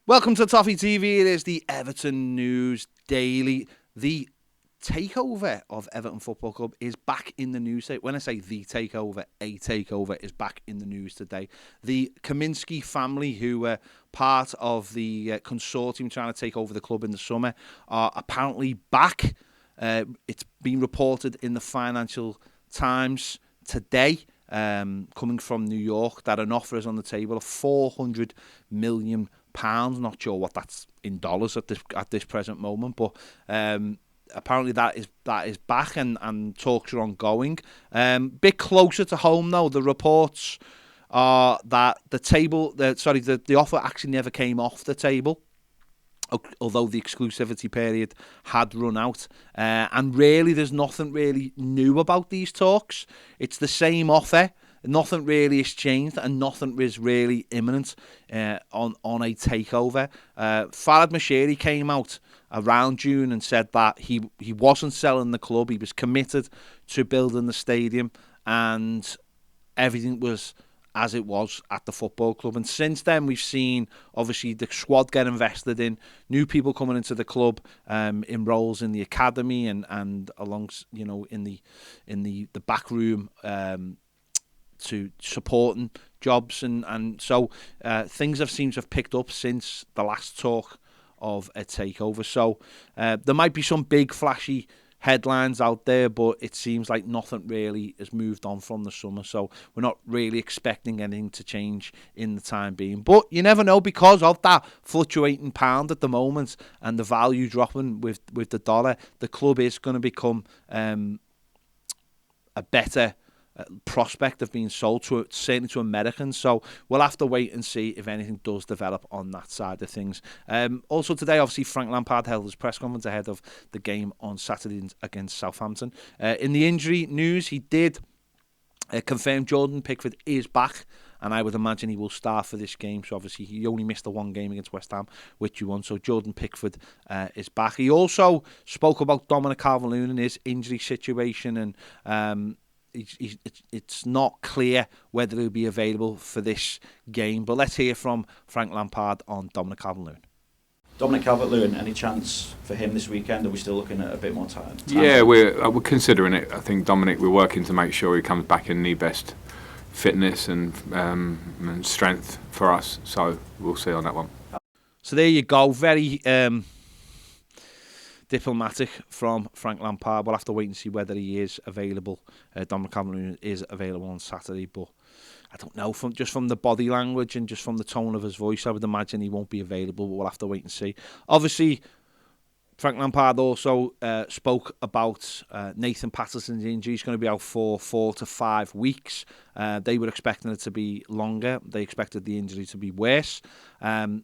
Welcome to Toffee TV. It is the Everton News Daily. The takeover of Everton Football Club is back in the news. When I say the takeover, a takeover is back in the news today. The Kaminski family, who were part of the consortium trying to take over the club in the summer, are apparently back. It's been reported in the Financial Times today, coming from New York, that an offer is on the table of £400 million. Not sure what that's in dollars at this present moment, but apparently that is back and talks are ongoing. Bit closer to home though, the reports are that the offer actually never came off the table, although the exclusivity period had run out. And really, there's nothing really new about these talks. It's the same offer. Nothing really has changed, and nothing is really imminent on a takeover. Farhad Moshiri came out around June and said that he wasn't selling the club. He was committed to building the stadium, and everything was as it was at the football club. And since then, we've seen obviously the squad get invested in, new people coming into the club in roles in the academy and along, in the back room. To supporting jobs and so things seem to have picked up since the last talk of a takeover. So there might be some big flashy headlines out there, but it seems like nothing really has moved on from the summer. So we're not really expecting anything to change in the time being. But you never know, because of that fluctuating pound at the moment and the value dropping with the dollar, the club is going to become a better prospect of being sold certainly to Americans. So we'll have to wait and see if anything does develop on that side of things. Also today, obviously, Frank Lampard held his press conference ahead of the game on Saturday against Southampton. In the injury news, he did confirm Jordan Pickford is back, and I would imagine he will start for this game. So obviously he only missed the one game against West Ham, which you won. So Jordan Pickford is back. He also spoke about Dominic Calvert-Lewin and his injury situation, and it's not clear whether he'll be available for this game. But let's hear from Frank Lampard on Dominic Calvert-Lewin. Dominic Calvert-Lewin, any chance for him this weekend? Are we still looking at a bit more time? Yeah, we're considering it. I think Dominic, we're working to make sure he comes back in the best fitness and strength for us. So we'll see on that one. So there you go. Very diplomatic from Frank Lampard. We'll have to wait and see whether he is available. Dominic Calvert-Lewin is available on Saturday, but I don't know, from the body language and just from the tone of his voice, I would imagine he won't be available, but we'll have to wait and see. Obviously, Frank Lampard also spoke about Nathan Patterson's injury. He's going to be out for 4 to 5 weeks. They were expecting it to be longer. They expected the injury to be worse.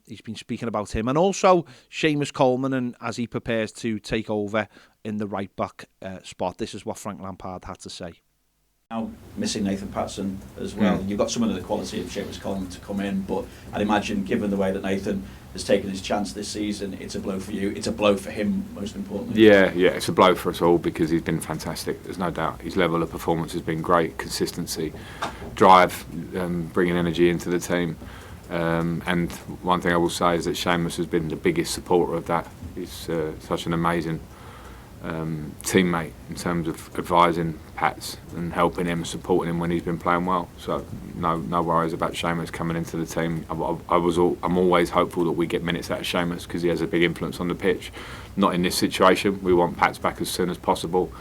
He's been speaking about him. And also Seamus Coleman, and as he prepares to take over in the right-back spot. This is what Frank Lampard had to say. Now missing Nathan Patterson as well. You've got some of the quality of Seamus Coleman to come in, but I'd imagine, given the way that Nathan has taken his chance this season, it's a blow for you. It's a blow for him, most importantly. Yeah, it's a blow for us all because he's been fantastic. There's no doubt. His level of performance has been great. Consistency, drive, bringing energy into the team. And one thing I will say is that Seamus has been the biggest supporter of that. He's such an amazing teammate in terms of advising Pats and helping him, supporting him when he's been playing well. So no worries about Seamus coming into the team. I'm always hopeful that we get minutes out of Seamus because he has a big influence on the pitch. Not in this situation. We want Pats back as soon as possible.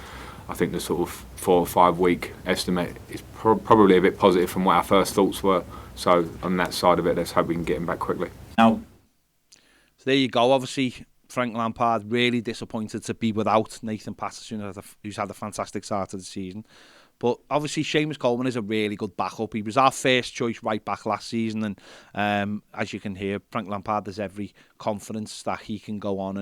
I think the sort of 4 or 5 week estimate is probably a bit positive from what our first thoughts were. So on that side of it, let's hope we can get him back quickly. Now, so there you go. Obviously, Frank Lampard really disappointed to be without Nathan Patterson, who's had a fantastic start to the season. But obviously, Seamus Coleman is a really good backup. He was our first choice right back last season, and as you can hear, Frank Lampard has every confidence that he can go on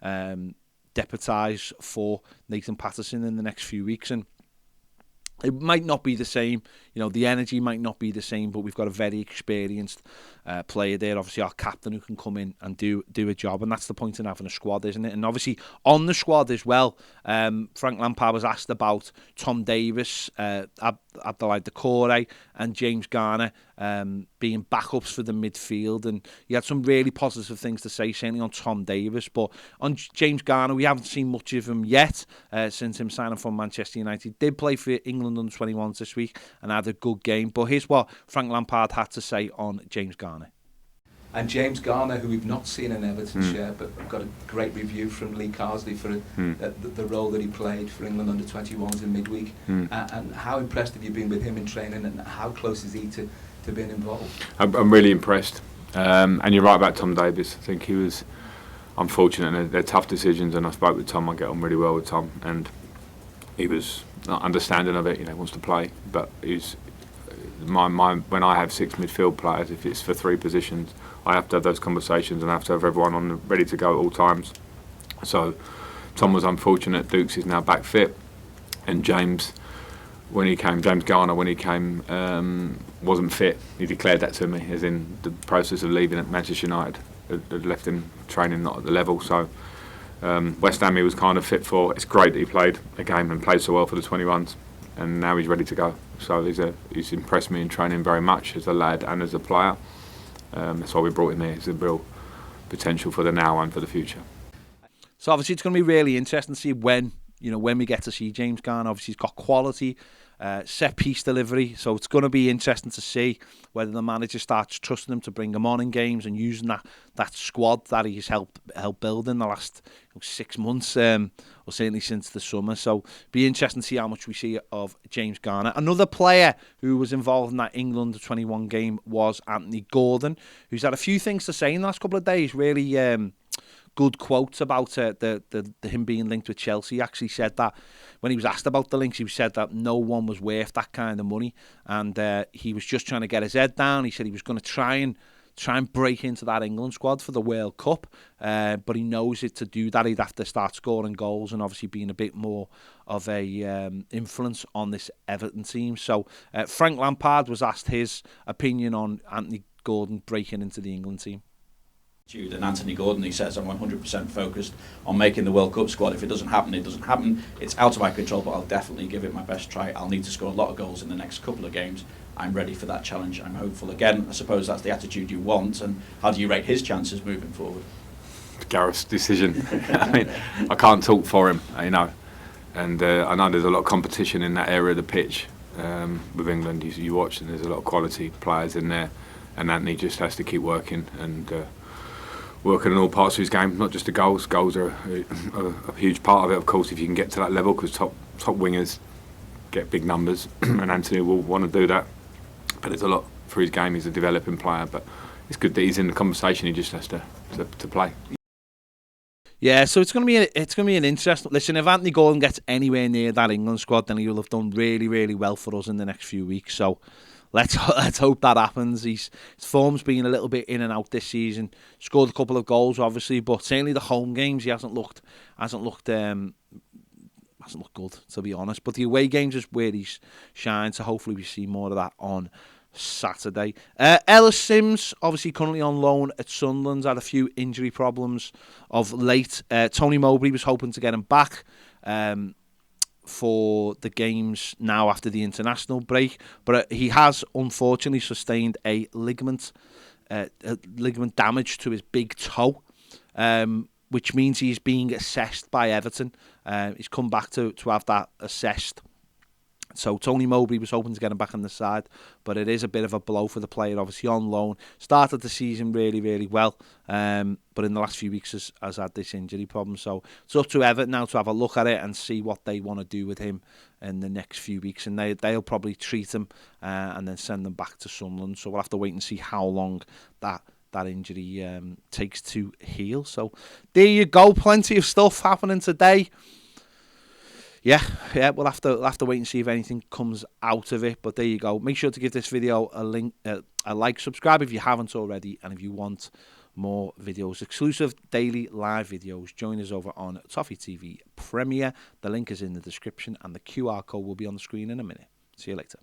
and deputise for Nathan Patterson in the next few weeks. And it might not be the same, the energy might not be the same, but we've got a very experienced player there, obviously our captain, who can come in and do a job, and that's the point in having a squad, isn't it? And obviously on the squad as well, Frank Lampard was asked about Tom Davies. Abdoulaye Doucouré and James Garner being backups for the midfield. And he had some really positive things to say, certainly on Tom Davies. But on James Garner, we haven't seen much of him yet since him signing from Manchester United. He did play for England under-21s this week and had a good game. But here's what Frank Lampard had to say on James Garner. And James Garner, who we've not seen in Everton share, but got a great review from Lee Carsley for the role that he played for England under-21s in midweek. And how impressed have you been with him in training, and how close is he to being involved? I'm really impressed. And you're right about Tom Davies. I think he was unfortunate, and they're tough decisions, and I spoke with Tom. I get on really well with Tom, and he was not understanding of it. You know, wants to play, but he's when I have 6 midfield players, if it's for 3 positions, I have to have those conversations and I have to have everyone ready to go at all times. So Tom was unfortunate. Dukes is now back fit, and James Garner, when he came, wasn't fit. He declared that to me, as in the process of leaving at Manchester United had left him training not at the level. So West Ham he was kind of fit for. It's great that he played a game and played so well for the 21s, and now he's ready to go. So he's impressed me in training very much as a lad and as a player. That's why we brought him here. He's a real potential for the now and for the future. So obviously it's going to be really interesting to see when we get to see James Garner. Obviously he's got quality, set piece delivery, so it's going to be interesting to see whether the manager starts trusting him to bring him on in games and using that squad that he's helped build in the last 6 months, or certainly since the summer. So be interesting to see how much we see of James Garner. Another player who was involved in that England under-21 game was Anthony Gordon, who's had a few things to say in the last couple of days. Really good quotes about him being linked with Chelsea. He actually said that when he was asked about the links, he said that no one was worth that kind of money, and he was just trying to get his head down. He said he was going to try and break into that England squad for the World Cup, but he knows it to do that he'd have to start scoring goals and obviously being a bit more of a influence on this Everton team. So Frank Lampard was asked his opinion on Anthony Gordon breaking into the England team. And Anthony Gordon, he says, I'm 100% focused on making the World Cup squad. If it doesn't happen, it doesn't happen. It's out of my control, but I'll definitely give it my best try. I'll need to score a lot of goals in the next couple of games. I'm ready for that challenge. I'm hopeful. Again, I suppose that's the attitude you want. And how do you rate his chances moving forward? Gareth's decision. I mean, I can't talk for him, and I know there's a lot of competition in that area of the pitch with England. You watch, and there's a lot of quality players in there, and Anthony just has to keep working and working on all parts of his game, not just the goals. Goals are a huge part of it, of course, if you can get to that level, because top wingers get big numbers, and Anthony will want to do that. But there's a lot for his game. He's a developing player, but it's good that he's in the conversation. He just has to play. Yeah, so it's going to be an interesting. Listen, if Anthony Gordon gets anywhere near that England squad, then he will have done really, really well for us in the next few weeks. So let's hope that happens. His form's been a little bit in and out this season. Scored a couple of goals, obviously, but certainly the home games he hasn't looked good, to be honest. But the away games is where he's shined. So hopefully we see more of that on Saturday. Ellis Sims, obviously currently on loan at Sunderland, had a few injury problems of late. Tony Mowbray was hoping to get him back for the games now after the international break, but he has unfortunately sustained a ligament damage to his big toe, which means he's being assessed by Everton. He's come back to have that assessed. So Tony Mowbray was hoping to get him back on the side, but it is a bit of a blow for the player, obviously on loan. Started the season really, really well, but in the last few weeks has had this injury problem. So it's up to Everton now to have a look at it and see what they want to do with him in the next few weeks. And they'll probably treat him and then send them back to Sunderland. So we'll have to wait and see how long that injury takes to heal. So there you go, plenty of stuff happening today. Yeah, we'll have to wait and see if anything comes out of it. But there you go. Make sure to give this video a like, subscribe if you haven't already, and if you want more videos, exclusive daily live videos, join us over on Toffee TV Premier. The link is in the description, and the QR code will be on the screen in a minute. See you later.